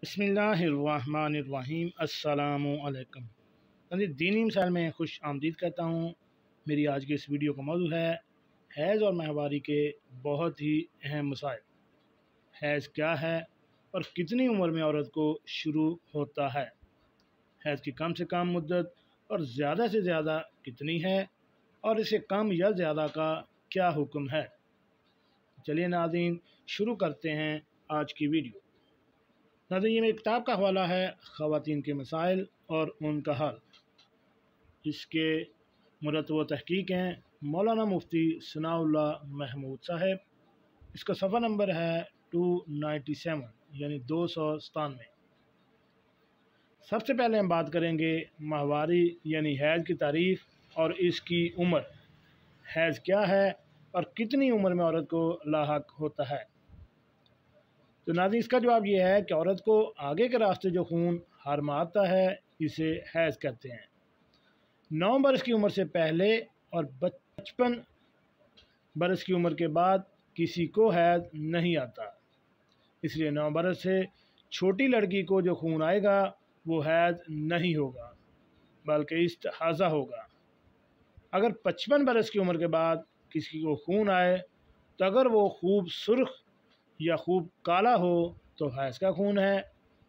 बिस्मिल्लाहिर्रहमानिर्रहीम। अस्सलामु अलैकुम। दीनी मिसाल में खुश आमदीद कहता हूँ। मेरी आज की इस वीडियो का मौजू है हैज़ और माहवारी के बहुत ही अहम मसाइल। हैज़ क्या है और कितनी उम्र में औरत को शुरू होता है, हैज़ की कम से कम मुद्दत और ज़्यादा से ज़्यादा कितनी है और इसे कम या ज़्यादा का क्या हुक्म है। चलिए नाज़रीन, शुरू करते हैं आज की वीडियो। नाज़रीन, ये मेरी किताब का हवाला है ख़वातीन के मसाइल और उनका हल। इसके मुरतब तहकीक हैं मौलाना मुफ्ती सनाउल्लाह महमूद साहब। इसका सफ़ा नंबर है 297 यानी 297। सबसे पहले हम बात करेंगे माहवारी यानी हैज़ की तारीफ़ और इसकी उम्र। हैज़ क्या है और कितनी उम्र में औरत को लाहक होता है। तो नाज़रीन, इसका जवाब ये है कि औरत को आगे के रास्ते जो खून हर माह आता है इसे हैज़ कहते हैं। 9 बरस की उम्र से पहले और 55 बरस की उम्र के बाद किसी को हैज़ नहीं आता। इसलिए 9 बरस से छोटी लड़की को जो खून आएगा वो हैज़ नहीं होगा बल्कि इस्तिहाज़ा होगा। अगर 55 बरस की उम्र के बाद किसी को खून आए तो अगर वो खूब सुर्ख या खूब काला हो तो हैज़ का खून है,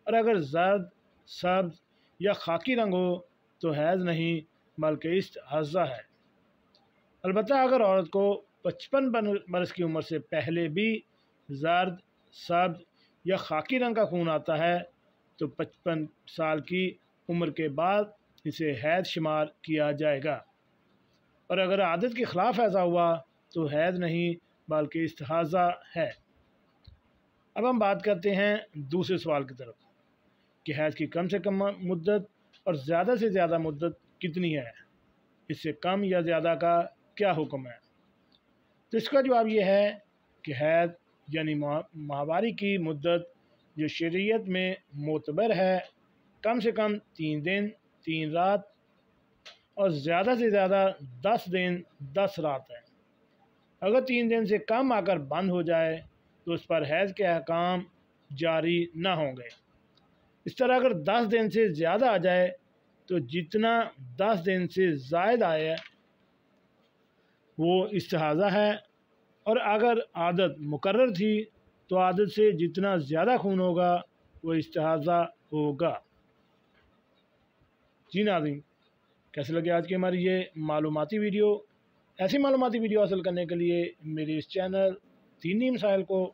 और अगर जर्द, सब्ज़ या खाकी रंग हो तो हैज़ नहीं बल्कि इस्तिहाज़ा है। अलबत्ता अगर औरत को 55 बरस की उम्र से पहले भी जर्द, सब्ज़ या खाकी रंग का खून आता है तो 55 साल की उम्र के बाद इसे हैज़ शुमार किया जाएगा, और अगर आदत के ख़िलाफ़ ऐसा हुआ तो हैज़ नहीं बल्कि इस्तिहाज़ा है। अब हम बात करते हैं दूसरे सवाल की तरफ कि हैज़ की कम से कम मुद्दत और ज़्यादा से ज़्यादा मुद्दत कितनी है, इससे कम या ज़्यादा का क्या हुक्म है। तो इसका जवाब ये है कि हैज़ यानी माहवारी की मुद्दत जो शरीयत में मोतबर है कम से कम 3 दिन 3 रात और ज़्यादा से ज़्यादा 10 दिन 10 रात है। अगर 3 दिन से कम आकर बंद हो जाए तो उस पर हैज़ के अहकाम जारी ना होंगे। इस तरह अगर 10 दिन से ज़्यादा आ जाए तो जितना 10 दिन से ज़ायद आए वो इस्तिहाज़ा है, और अगर आदत मुकर्रर थी तो आदत से जितना ज़्यादा खून होगा वो इस्तिहाज़ा होगा। जी नाज़रीन, कैसे लगे आज की हमारी ये मालूमाती वीडियो। ऐसी मालूमाती वीडियो हासिल करने के लिए मेरे इस चैनल दीनी मसाइल को